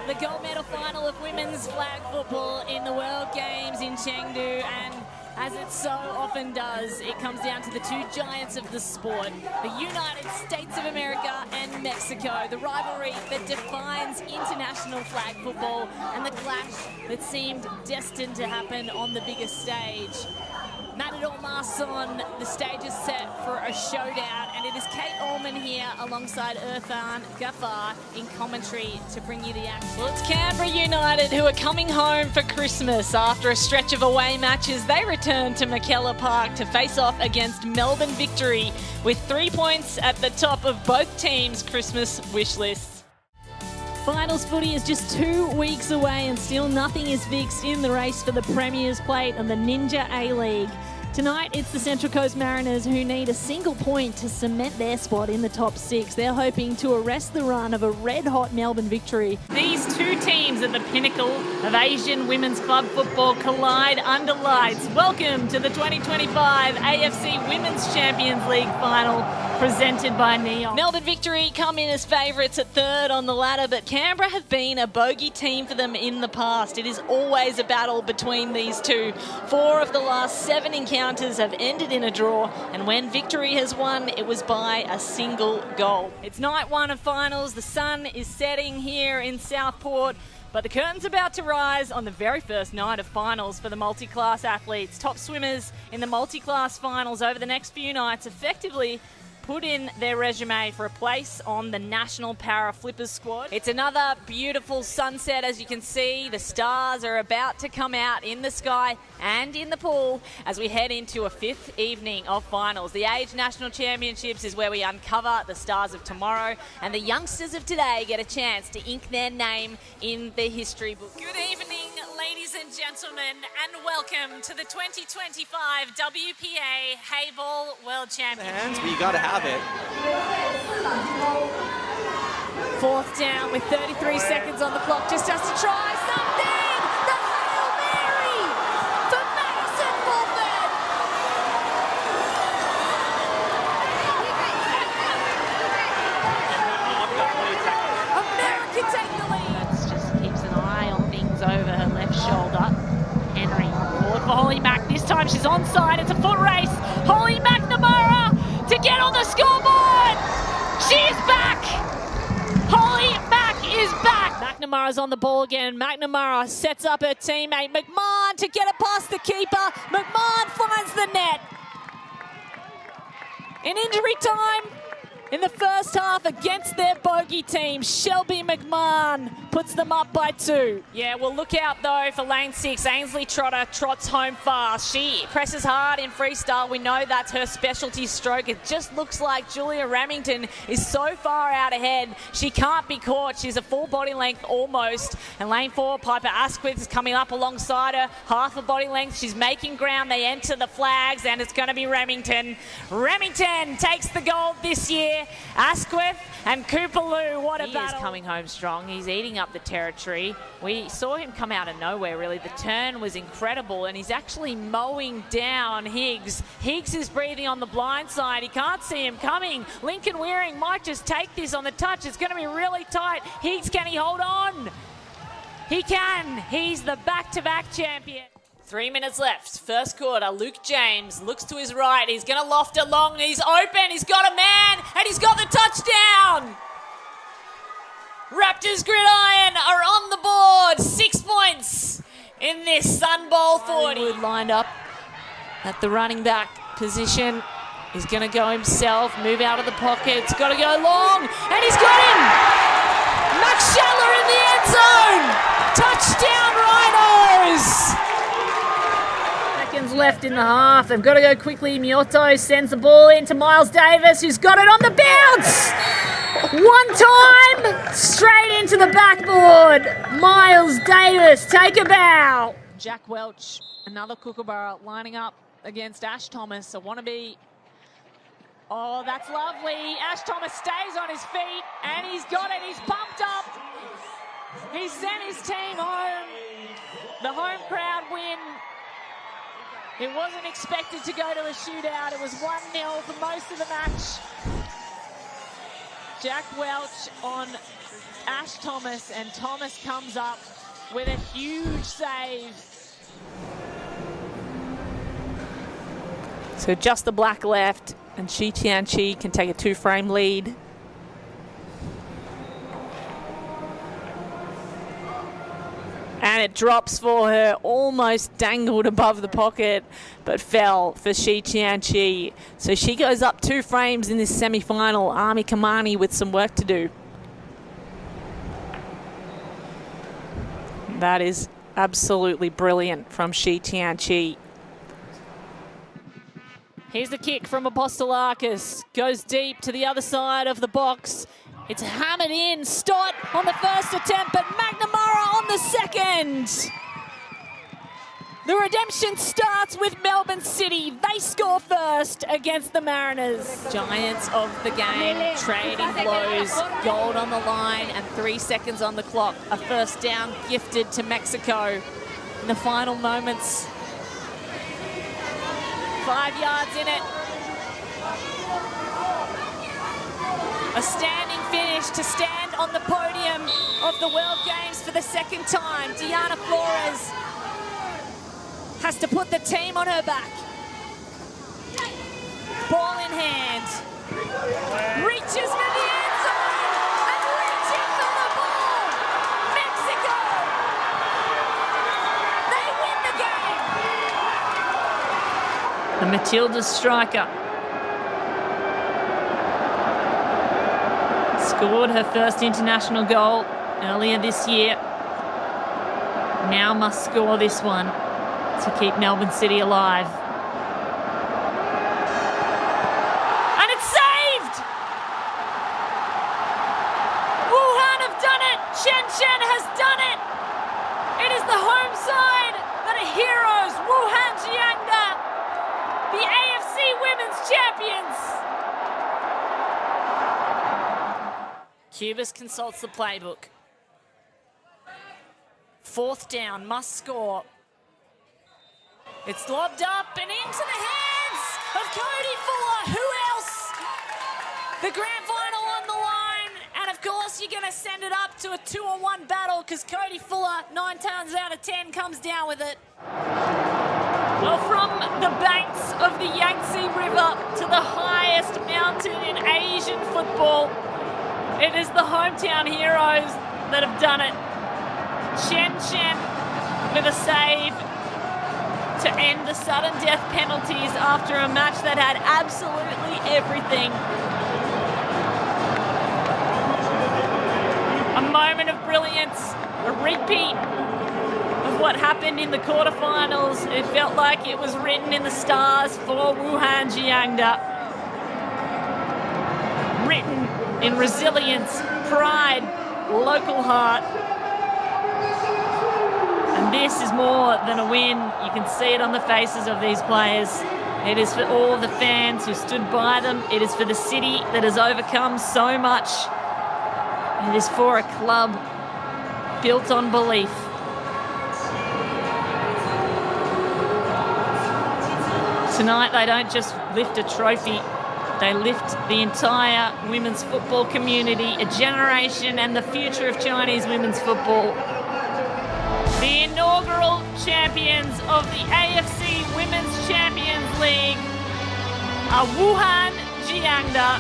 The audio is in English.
the gold medal final of women's flag football in the World Games in Chengdu, and as it so often does, it comes down to the two giants of the sport, the United States of America and Mexico, the rivalry that defines international flag football and the clash that seemed destined to happen on the biggest stage. Matador masks on, the stage is set for a showdown, and it is Kate Allman here alongside Irfan Ghaffar in commentary to bring you the action. Well, it's Canberra United who are coming home for Christmas. After a stretch of away matches, they return to McKellar Park to face off against Melbourne Victory, with 3 points at the top of both teams' Christmas wish lists. Finals footy is just 2 weeks away and still nothing is fixed in the race for the Premier's Plate and the Ninja A-League. Tonight, it's the Central Coast Mariners who need a single point to cement their spot in the top 6. They're hoping to arrest the run of a red-hot Melbourne Victory. These two teams at the pinnacle of Asian women's club football collide under lights. Welcome to the 2025 AFC Women's Champions League final, presented by Neon. Melbourne Victory come in as favourites at third on the ladder, but Canberra have been a bogey team for them in the past. It is always a battle between these two. 4 of the last 7 encounters have ended in a draw, and when Victory has won, it was by a single goal. It's night 1 of finals. The sun is setting here in Southport, but the curtain's about to rise on the very first night of finals for the multi-class athletes. Top swimmers in the multi-class finals over the next few nights effectively put in their resume for a place on the National Para Flippers squad. It's another beautiful sunset, as you can see. The stars are about to come out in the sky and in the pool as we head into a 5th evening of finals. The Age National Championships is where we uncover the stars of tomorrow, and the youngsters of today get a chance to ink their name in the history book. Good evening, ladies and gentlemen, and welcome to the 2025 WPA Hayball World Championships. But you gotta have it. 4th down with 33 seconds on the clock. Just has to try something. The Hail Mary for Madison Fulford. America take the lead. That's just keeps an eye on things over her left shoulder. Henry forward for Holly Mack. This time she's onside. It's a foot race. Holly McNamara to get on the scoreboard. She is back. Holly Mack is back. McNamara's on the ball again. McNamara sets up her teammate McMahon to get it past the keeper. McMahon finds the net. In injury time in the first half against their bogey team, Shelby McMahon puts them up by 2. Yeah, well, look out though for lane 6. Ainsley Trotter trots home fast. She presses hard in freestyle. We know that's her specialty stroke. It just looks like Julia Remington is so far out ahead, she can't be caught. She's a full body length almost. And lane 4, Piper Asquith is coming up alongside her. Half a body length. She's making ground. They enter the flags, and it's going to be Remington. Remington takes the gold this year. Asquith and Cooperloo, what a battle. He is coming home strong. He's eating up the territory. We saw him come out of nowhere, really. The turn was incredible, and he's actually mowing down Higgs. Higgs is breathing on the blind side. He can't see him coming. Lincoln Wearing might just take this on the touch. It's going to be really tight. Higgs, can he hold on? He can. He's the back-to-back champion. 3 minutes left. First quarter. Luke James looks to his right. He's going to loft it long. He's open. He's got a man, and he's got the touchdown. Raptors gridiron are on the board. 6 points in this Sun Bowl 40. Wood lined up at the running back position. He's going to go himself, move out of the pocket. It's got to go long, and he's got him. Max Schaller in the end zone. Touchdown Rhinos. Seconds left in the half. They've got to go quickly. Mioto sends the ball in to Miles Davis, who's got it on the bounce. 1 time, straight into the backboard. Miles Davis, take a bow. Jack Welch, another Kookaburra, lining up against Ash Thomas, a wannabe. Oh, that's lovely. Ash Thomas stays on his feet, and he's got it. He's pumped up. He sent his team home. The home crowd win. It wasn't expected to go to a shootout. It was 1-0 for most of the match. Jack Welch on Ash Thomas, and Thomas comes up with a huge save. So just the black left, and Shi Tianqi can take a 2-frame lead. And it drops for her, almost dangled above the pocket, but fell for Shi Tianqi. So she goes up 2 frames in this semi-final. Ami Kamani with some work to do. That is absolutely brilliant from Shi Tianqi. Here's the kick from Apostolakis. Goes deep to the other side of the box. It's hammered in. Stott on the first attempt, but McNamara on the second. The redemption starts with Melbourne City. They score first against the Mariners. Giants of the game, trading blows, gold on the line, and 3 seconds on the clock. A first down gifted to Mexico in the final moments. 5 yards in it. A standing finish to stand on the podium of the World Games for the second time. Diana Flores has to put the team on her back. Ball in hand. Reaches for the end zone and reaching for the ball. Mexico. They win the game. The Matilda's striker scored her first international goal earlier this year. Now must score this one to keep Melbourne City alive. And it's saved! Wuhan have done it! Shenzhen has done it! It is the home side that are heroes. Wuhan Jiangda, the AFC Women's Champions. Cubas consults the playbook. 4th down, must score. It's lobbed up and into the hands of Cody Fuller. Who else? The grand final on the line. And of course, you're going to send it up to a 2-on-1 battle because Cody Fuller, 9 times out of 10, comes down with it. Well, from the banks of the Yangtze River to the highest mountain in Asian football, it is the hometown heroes that have done it. Chen with a save to end the sudden death penalties after a match that had absolutely everything. A moment of brilliance, a repeat of what happened in the quarterfinals. It felt like it was written in the stars for Wuhan Jiangda. Written in resilience, pride, local heart. And this is more than a win. You can see it on the faces of these players. It is for all the fans who stood by them. It is for the city that has overcome so much. It is for a club built on belief. Tonight they don't just lift a trophy, they lift the entire women's football community, a generation and the future of Chinese women's football. The inaugural champions of the AFC Women's Champions League are Wuhan Jiangda